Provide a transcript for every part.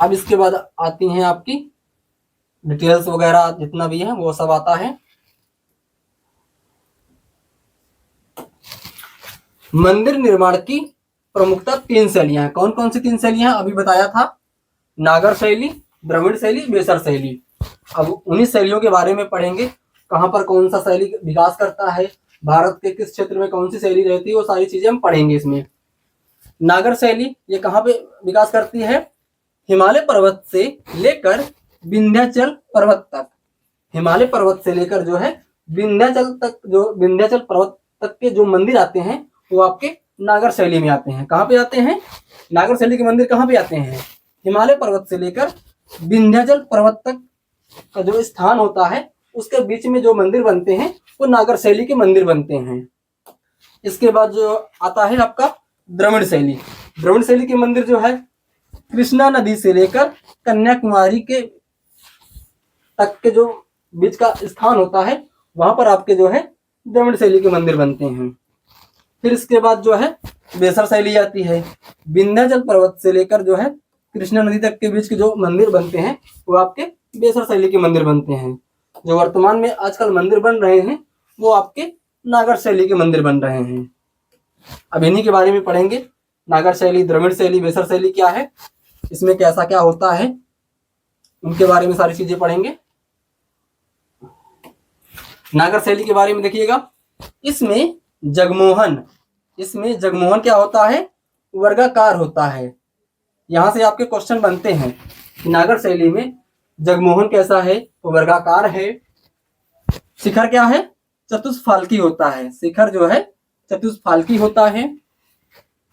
अब इसके बाद आती हैं आपकी डिटेल्स वगैरह, जितना भी है वो सब आता है। मंदिर निर्माण की प्रमुखता 3 शैलियां हैं। कौन कौन सी 3 शैलियां? अभी बताया था, नागर शैली, द्रविड़ शैली, बेसर शैली। अब उन्हीं शैलियों के बारे में पढ़ेंगे, कहाँ पर कौन सा शैली विकास करता है, भारत के किस क्षेत्र में कौन सी शैली रहती है, वो सारी चीजें हम पढ़ेंगे इसमें। नागर शैली ये कहाँ पे विकास करती है? हिमालय पर्वत से लेकर विंध्याचल पर्वत तक। हिमालय पर्वत से लेकर जो है विंध्याचल तक, जो विंध्याचल पर्वत तक के जो मंदिर आते हैं वो आपके नागर शैली में आते हैं। कहाँ पे आते हैं? नागर शैली के मंदिर कहाँ पे आते हैं? हिमालय पर्वत से लेकर विंध्याचल पर्वत तक का जो स्थान होता है उसके बीच में जो मंदिर बनते हैं वो नागर शैली के मंदिर बनते हैं। इसके बाद जो आता है आपका द्रविड़ शैली। द्रविड़ शैली के मंदिर जो है कृष्णा नदी से लेकर कन्याकुमारी के तक के जो बीच का स्थान होता है वहां पर आपके जो है द्रविड़ शैली के मंदिर बनते हैं। फिर इसके बाद जो है बेसर शैली आती है। विंध्याचल पर्वत से लेकर जो है कृष्णा नदी तक के बीच के जो मंदिर बनते हैं वो आपके बेसर शैली के मंदिर बनते हैं। जो वर्तमान में आजकल मंदिर बन रहे हैं वो आपके नागर शैली के मंदिर बन रहे हैं। अब इन्हीं के बारे में पढ़ेंगे, नागर शैली, द्रविड़ शैली, बेसर शैली क्या है, इसमें कैसा क्या होता है, उनके बारे में सारी चीजें पढ़ेंगे। नागर शैली के बारे में देखिएगा, इसमें जगमोहन क्या होता है? वर्गाकार होता है। यहां से आपके क्वेश्चन बनते हैं कि नागर शैली में जगमोहन कैसा है? वो वर्गाकार है। शिखर क्या है? चतुष्फलकी होता है। शिखर जो है चतुष्फलकी होता है।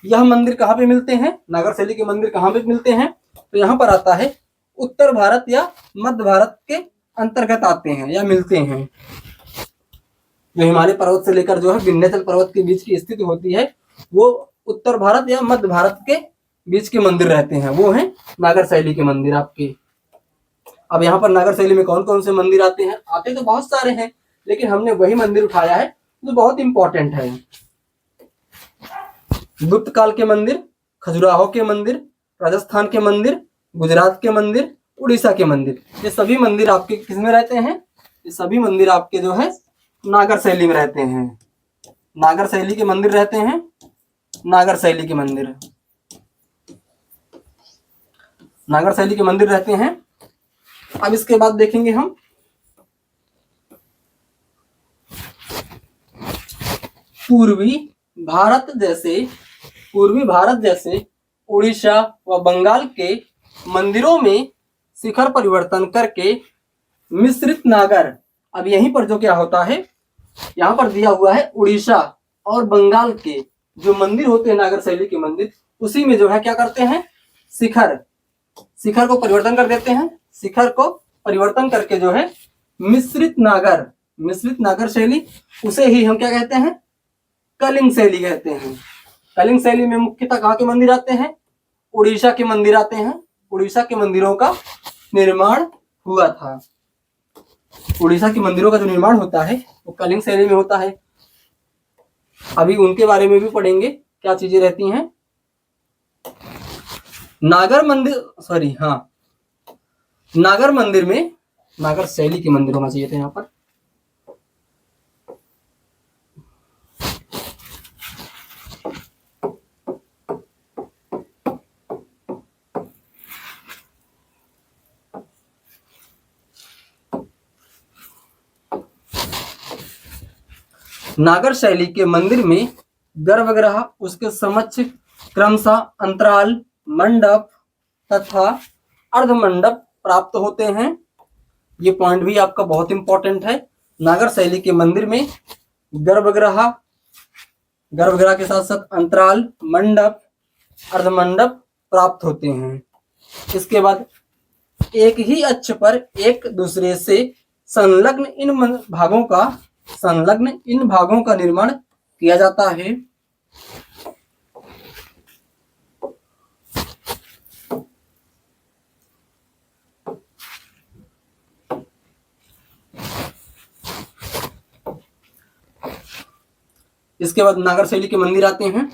यह मंदिर कहाँ पे मिलते हैं? नागर शैली के मंदिर कहाँ पे मिलते हैं? तो यहाँ पर आता है उत्तर भारत या मध्य भारत के अंतर्गत आते हैं या मिलते हैं। जो हिमालय पर्वत से लेकर जो है विंध्याचल पर्वत के बीच की स्थिति होती है वो उत्तर भारत या मध्य भारत के बीच के मंदिर रहते हैं, वो हैं नागर शैली के मंदिर आपके। अब यहाँ पर नागर शैली में कौन कौन से मंदिर आते हैं? आते तो बहुत सारे हैं, लेकिन हमने वही मंदिर उठाया है जो बहुत इंपॉर्टेंट है। गुप्त काल के मंदिर, खजुराहो के मंदिर, राजस्थान के मंदिर, गुजरात के मंदिर, उड़ीसा के मंदिर, ये सभी मंदिर आपके किसमें रहते हैं? ये सभी मंदिर आपके जो है नागर शैली में रहते हैं। नागर शैली के मंदिर रहते हैं। नागर शैली के मंदिर, नागर शैली के मंदिर रहते हैं। अब इसके बाद देखेंगे हम पूर्वी भारत जैसे उड़ीसा व बंगाल के मंदिरों में शिखर परिवर्तन करके मिश्रित नागर। अब यहीं पर जो क्या होता है, यहाँ पर दिया हुआ है उड़ीसा और बंगाल के जो मंदिर होते हैं नागर शैली के मंदिर, उसी में जो है क्या करते हैं? शिखर को परिवर्तन कर देते हैं। शिखर को परिवर्तन करके जो है मिश्रित नागर शैली, उसे ही हम क्या कहते हैं? कलिंग शैली कहते हैं। कलिंग शैली में मुख्यतः कहाँ के मंदिर आते हैं? उड़ीसा के मंदिर आते हैं। उड़ीसा के मंदिरों का निर्माण हुआ था। उड़ीसा के मंदिरों का जो निर्माण होता है वो कलिंग शैली में होता है। अभी उनके बारे में भी पढ़ेंगे, क्या चीजें रहती हैं। नागर मंदिर में, नागर शैली के मंदिर होना चाहिए था यहाँ पर। नागर शैली के मंदिर में गर्भगृह, उसके समक्ष क्रमशः अंतराल, मंडप तथा अर्धमंडप प्राप्त होते हैं। ये पॉइंट भी आपका बहुत इंपॉर्टेंट है। नागर शैली के मंदिर में गर्भगृह के साथ साथ अंतराल, मंडप, अर्धमंडप प्राप्त होते हैं। इसके बाद एक ही अक्ष पर एक दूसरे से संलग्न इन भागों का निर्माण किया जाता है। इसके बाद नागर शैली के मंदिर आते हैं।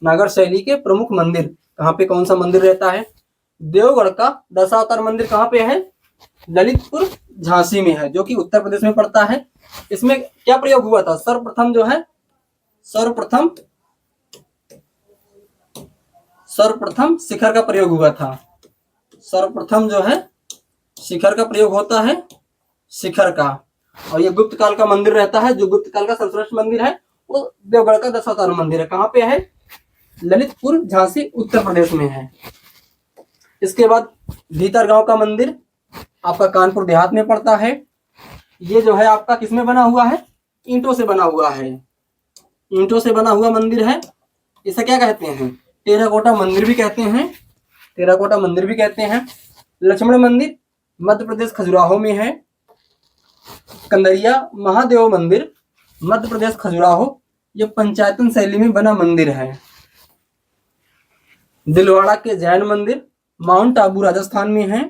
नागर शैली के प्रमुख मंदिर कहाँ पे, कौन सा मंदिर रहता है? देवगढ़ का दशावतार मंदिर कहाँ पे है? ललितपुर झांसी में है, जो कि उत्तर प्रदेश में पड़ता है। इसमें क्या प्रयोग हुआ था? सर्वप्रथम जो है सर्वप्रथम शिखर का प्रयोग हुआ था। सर्वप्रथम जो है शिखर का प्रयोग होता है, शिखर का। और ये गुप्त काल का मंदिर रहता है। जो गुप्त काल का सर्वश्रेष्ठ मंदिर है वो देवगढ़ का दशावतार मंदिर है। कहाँ पे है? ललितपुर झांसी उत्तर प्रदेश में है। इसके बाद भीतरगांव का मंदिर आपका कानपुर देहात में पड़ता है। ये जो है आपका किसमें बना हुआ है? ईंटों से बना हुआ है। ईंटों से बना हुआ मंदिर है। इसे क्या कहते हैं? टेराकोटा मंदिर भी कहते हैं। टेराकोटा मंदिर भी कहते हैं। लक्ष्मण मंदिर मध्य प्रदेश खजुराहो में है। कंदरिया महादेव मंदिर मध्य प्रदेश खजुराहो, ये पंचायतन शैली में बना मंदिर है। दिलवाड़ा के जैन मंदिर माउंट आबू राजस्थान में है।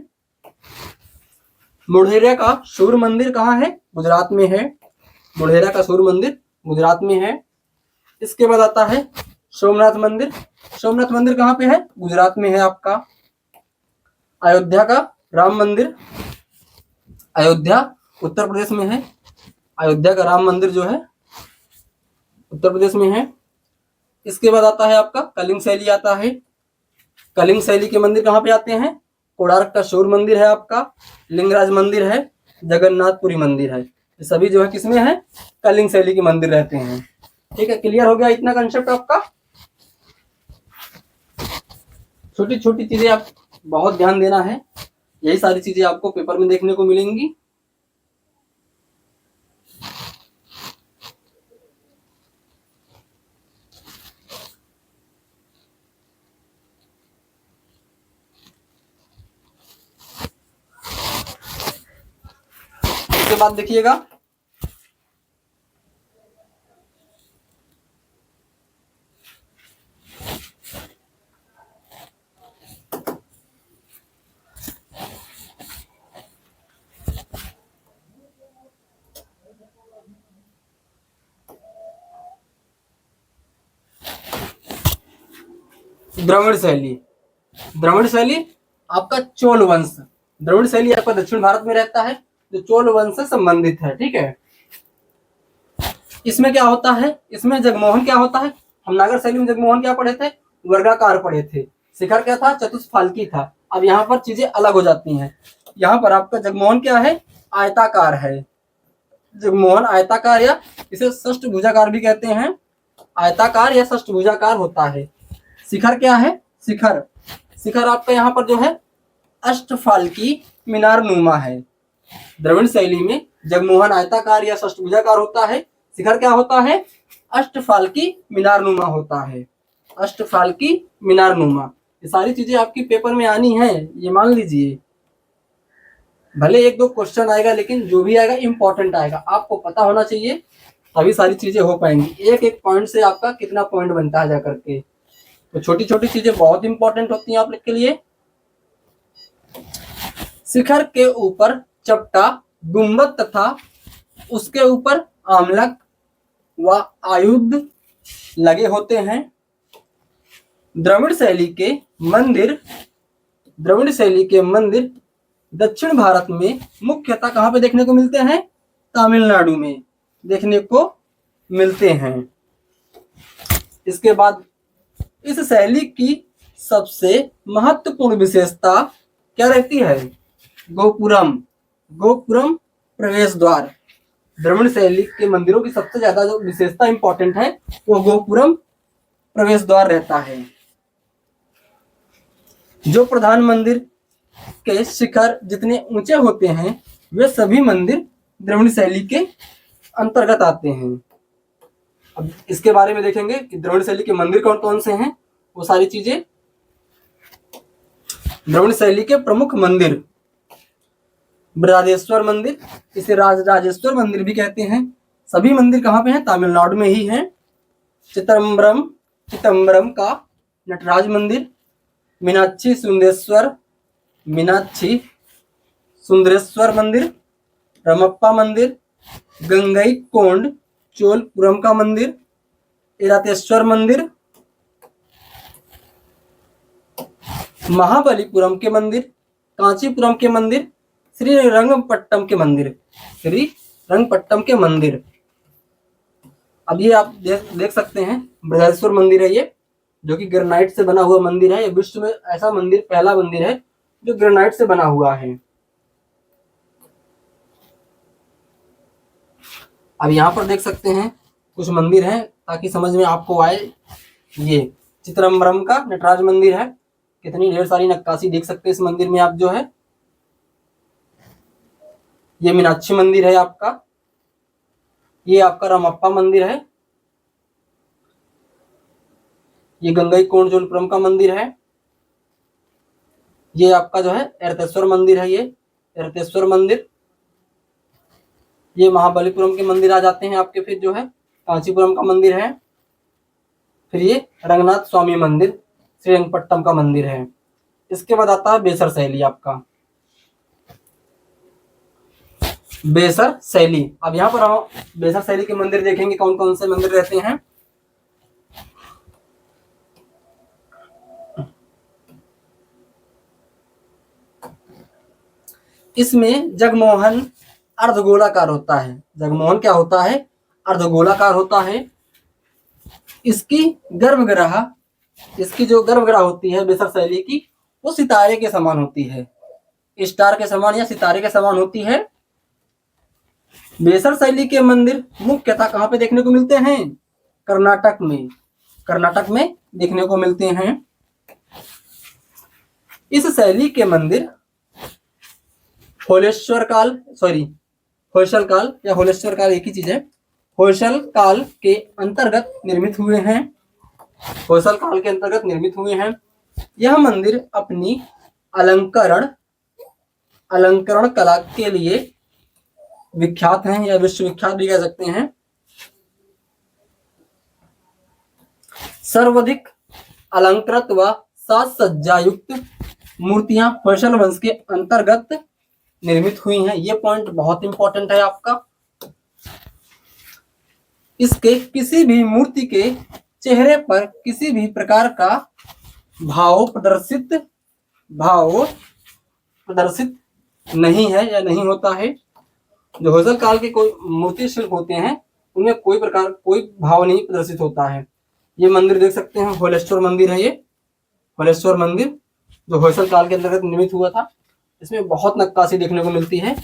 मुढेरिया का सूर्य मंदिर कहाँ है? गुजरात में है। मुढेरिया का सूर्य मंदिर गुजरात में है। इसके बाद आता है सोमनाथ मंदिर। सोमनाथ मंदिर कहाँ पे है? गुजरात में है आपका। अयोध्या का राम मंदिर, अयोध्या उत्तर प्रदेश में है। अयोध्या का राम मंदिर जो है उत्तर प्रदेश में है। इसके बाद आता है आपका कलिंग शैली आता है। कलिंग शैली के मंदिर कहाँ पे आते हैं? कोणार्क का सूर्य मंदिर है आपका, लिंगराज मंदिर है, जगन्नाथपुरी मंदिर है। ये सभी जो है किसमें है? कलिंग शैली के मंदिर रहते हैं। ठीक है, क्लियर हो गया इतना कंसेप्ट आपका? छोटी छोटी चीजें आप बहुत ध्यान देना है। यही सारी चीजें आपको पेपर में देखने को मिलेंगी। इसके बाद देखिएगा द्रविड़ शैली। द्रविड़ शैली आपका चोल वंश, द्रविड़ शैली आपका दक्षिण भारत में रहता है, जो चोल वंश से संबंधित है। ठीक है, इसमें क्या होता है? इसमें जगमोहन क्या होता है? हम नागर शैली में जगमोहन क्या पढ़े थे? वर्गाकार पढ़े थे। शिखर क्या था? चतुष्फालकी था। अब यहाँ पर चीजें अलग हो जाती हैं। यहाँ पर आपका जगमोहन क्या है? आयताकार है। जगमोहन आयताकार या इसे षष्ठभुजाकार भी कहते हैं। आयताकार या षष्ठभुजाकार होता है। शिखर क्या है? शिखर शिखर आपका यहाँ पर जो है अष्टफालकी मीनार नुमा है। द्रविड़ शैली में जगमोहन आयताकार या षष्ठभुजाकार होता है। शिखर क्या होता है? अष्टफालकी मीनार नुमा होता है। अष्टफालकी मीनार नुमा। ये सारी चीजें आपकी पेपर में आनी है, ये मान लीजिए। भले एक दो क्वेश्चन आएगा, लेकिन जो भी आएगा इंपॉर्टेंट आएगा। आपको पता होना चाहिए, तभी सारी चीजें हो पाएंगी। एक एक पॉइंट से आपका कितना पॉइंट बनता है जा करके। तो छोटी छोटी चीजें बहुत इंपॉर्टेंट होती हैं आप लोग के लिए। शिखर के ऊपर चपटा गुंबद तथा उसके ऊपर आमलक व आयुध लगे होते हैं। द्रविड़ शैली के मंदिर दक्षिण भारत में मुख्यतः कहाँ पे देखने को मिलते हैं? तमिलनाडु में देखने को मिलते हैं। इसके बाद इस शैली की सबसे महत्वपूर्ण विशेषता क्या रहती है? गोपुरम प्रवेश द्वार। द्रविड़ शैली के मंदिरों की सबसे ज्यादा जो विशेषता इंपॉर्टेंट है वो गोपुरम प्रवेश द्वार रहता है। जो प्रधान मंदिर के शिखर जितने ऊंचे होते हैं वे सभी मंदिर द्रविड़ शैली के अंतर्गत आते हैं। अब इसके बारे में देखेंगे कि द्रविड़ शैली के मंदिर कौन कौन से हैं, वो सारी चीजें। द्रविड़ शैली के प्रमुख मंदिर: बृहदेश्वर मंदिर, इसे राजेश्वर मंदिर भी कहते हैं। सभी मंदिर कहाँ पे हैं? तमिलनाडु में ही हैं। चिदम्बरम का नटराज मंदिर, मीनाक्षी सुंदरेश्वर मंदिर, रमप्पा मंदिर, गंगईकोंड चोलपुरम का मंदिर, इरातेश्वर मंदिर, महाबलीपुरम के मंदिर, कांचीपुरम के मंदिर, श्रीरंगपट्टम के मंदिर, श्रीरंगपट्टम के मंदिर। अब ये आप देख सकते हैं बृहदेश्वर मंदिर है ये, जो कि ग्रेनाइट से बना हुआ मंदिर है। ये विश्व में ऐसा मंदिर पहला मंदिर है जो ग्रेनाइट से बना हुआ है। अब यहाँ पर देख सकते हैं कुछ मंदिर हैं ताकि समझ में आपको आए। ये चिदम्बरम का नटराज मंदिर है, कितनी ढेर सारी नक्काशी देख सकते हैं इस मंदिर में आप जो है। ये मीनाक्षी मंदिर है आपका, ये आपका रामप्पा मंदिर है, ये गंगईकोंडचोलपुरम का मंदिर है, ये आपका जो है एरतेश्वर मंदिर है, ये एरतेश्वर मंदिर। ये महाबलीपुरम के मंदिर आ जाते हैं आपके, फिर जो है कांचीपुरम का मंदिर है, फिर ये रंगनाथ स्वामी मंदिर श्रीरंगपट्टम का मंदिर है। इसके बाद आता है बेसर शैली आपका, बेसर शैली। अब यहाँ पर हम बेसर शैली के मंदिर देखेंगे कौन कौन से मंदिर रहते हैं। इसमें जगमोहन अर्धगोलाकार होता है। जगमोहन क्या होता है? अर्धगोलाकार होता है। इसकी गर्भगृह, इसकी जो गर्भगृह होती है बेसर शैली की, वो सितारे के समान होती है, स्टार के समान या सितारे के समान होती है। बेसर शैली के मंदिर मुख्यतः कहाँ पे देखने को मिलते हैं? कर्नाटक में, कर्नाटक में देखने को मिलते हैं। इस शैली के मंदिर होयसल काल या होयसल काल एक ही चीज है, होयसल काल के अंतर्गत निर्मित हुए हैं, होयसल काल के अंतर्गत निर्मित हुए हैं। यह मंदिर अपनी अलंकरण कला के लिए विख्यात हैं या विश्वविख्यात भी कह सकते हैं। सर्वाधिक अलंकृत व साज सज्जा युक्त मूर्तियां होयसल वंश के अंतर्गत निर्मित हुई हैं। ये पॉइंट बहुत इंपॉर्टेंट है आपका। इसके किसी भी मूर्ति के चेहरे पर किसी भी प्रकार का भाव प्रदर्शित नहीं है या नहीं होता है। जो होयसल काल के कोई मूर्ति शिल्प होते हैं उनमें कोई भाव नहीं प्रदर्शित होता है। ये मंदिर देख सकते हैं, होलेश्वर मंदिर है, ये होलेश्वर मंदिर जो होयसल काल के अंतर्गत निर्मित हुआ था। इसमें बहुत नक्काशी देखने को मिलती है।